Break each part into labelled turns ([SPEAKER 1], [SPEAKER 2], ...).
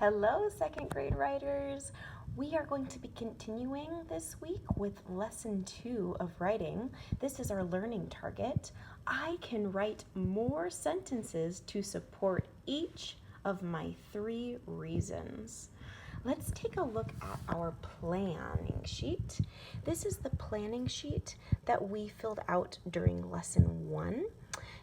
[SPEAKER 1] Hello, second grade writers. We are going to be continuing this week with lesson 2 of writing. This is our learning target. I can write more sentences to support each of my 3 reasons. Let's take a look at our planning sheet. This is the planning sheet that we filled out during lesson 1.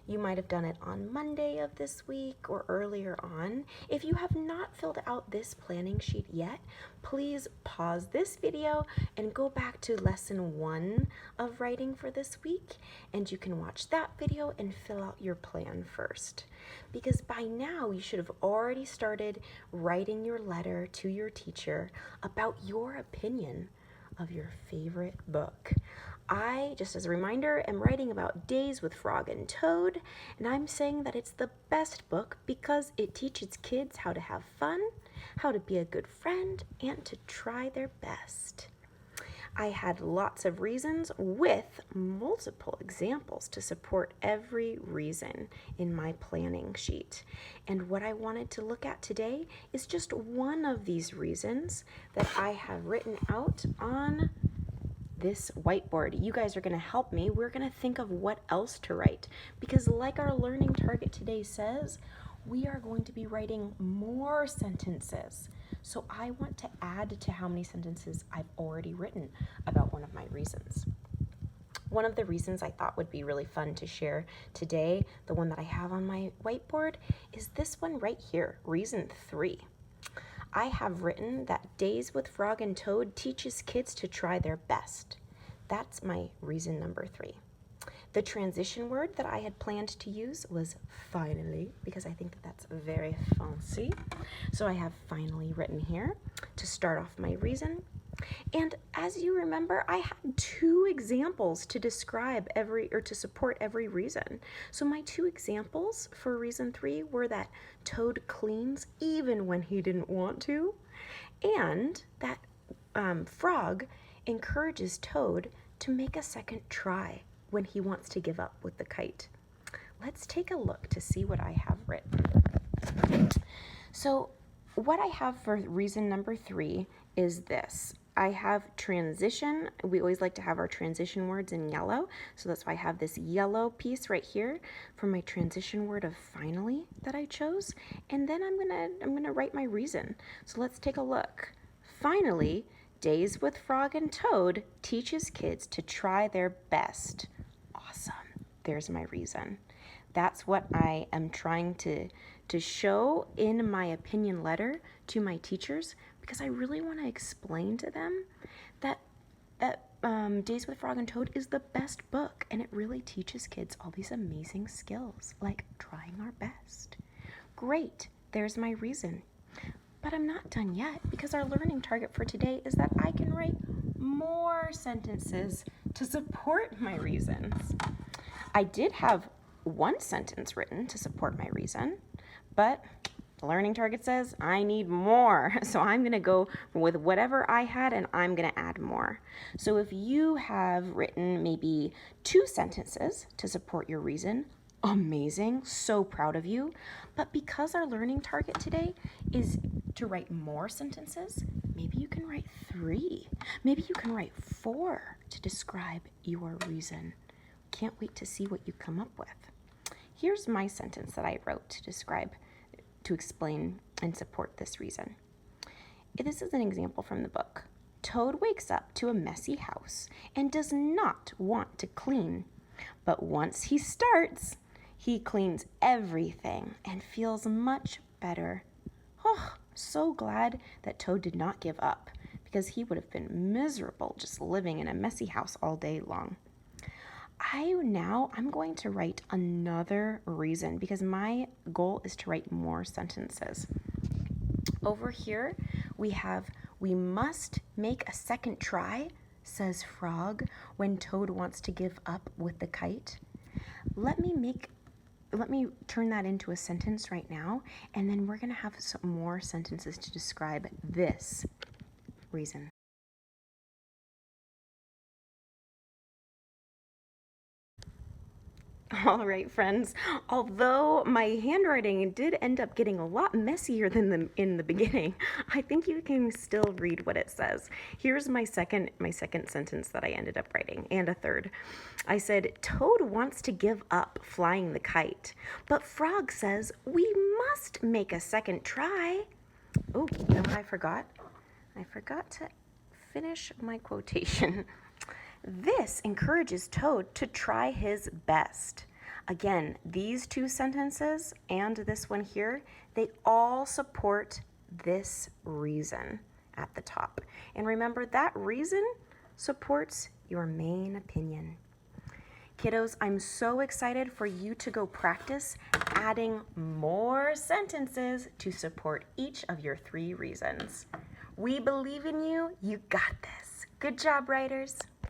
[SPEAKER 1] You might have done it on Monday of this week or earlier on. If you have not filled out this planning sheet yet, please pause this video and go back to lesson 1 of writing for this week, and you can watch that video and fill out your plan first. Because by now you should have already started writing your letter to your teacher about your opinion of your favorite book. I, just as a reminder, am writing about Days with Frog and Toad, and I'm saying that it's the best book because it teaches kids how to have fun, how to be a good friend, and to try their best. I had lots of reasons with multiple examples to support every reason in my planning sheet. And what I wanted to look at today is just one of these reasons that I have written out on this whiteboard. You guys are going to help me. We're going to think of what else to write, because like our learning target today says, we are going to be writing more sentences. So I want to add to how many sentences I've already written about one of my reasons. One of the reasons I thought would be really fun to share today, the one that I have on my whiteboard, is this one right here, reason 3. I have written that Days with Frog and Toad teaches kids to try their best. That's my reason number 3. The transition word that I had planned to use was finally, because I think that that's very fancy. So I have finally written here to start off my reason. And as you remember, I had 2 examples to describe to support every reason. So my 2 examples for reason 3 were that Toad cleans even when he didn't want to, and that Frog encourages Toad to make a second try when he wants to give up with the kite. Let's take a look to see what I have written. So what I have for reason number 3 is this. I have transition. We always like to have our transition words in yellow. So that's why I have this yellow piece right here for my transition word of finally that I chose. And then I'm gonna write my reason. So let's take a look. Finally, Days with Frog and Toad teaches kids to try their best. Awesome. There's my reason. That's what I am trying to show in my opinion letter to my teachers, because I really want to explain to them that Days with Frog and Toad is the best book, and it really teaches kids all these amazing skills, like trying our best. Great, there's my reason. But I'm not done yet, because our learning target for today is that I can write more sentences to support my reasons. I did have 1 sentence written to support my reason, but the learning target says I need more. So I'm going to go with whatever I had, and I'm going to add more. So if you have written maybe 2 sentences to support your reason, amazing, so proud of you. But because our learning target today is to write more sentences, maybe you can write 3. Maybe you can write 4 to describe your reason. Can't wait to see what you come up with. Here's my sentence that I wrote to explain and support this reason. This is an example from the book. Toad wakes up to a messy house and does not want to clean. But once he starts, he cleans everything and feels much better. Oh, so glad that Toad did not give up, because he would have been miserable just living in a messy house all day long. I'm going to write another reason, because my goal is to write more sentences. Over here, we must make a second try, says Frog, when Toad wants to give up with the kite. Let me turn that into a sentence right now, and then we're going to have some more sentences to describe this reason. All right, friends. Although my handwriting did end up getting a lot messier than in the beginning, I think you can still read what it says. Here's my second sentence that I ended up writing, and a third. I said, Toad wants to give up flying the kite, but Frog says we must make a second try. Oh, you know what I forgot? I forgot to finish my quotation. This encourages Toad to try his best. Again, these two sentences and this one here, they all support this reason at the top. And remember, that reason supports your main opinion. Kiddos, I'm so excited for you to go practice adding more sentences to support each of your 3 reasons. We believe in you. You got this. Good job, writers.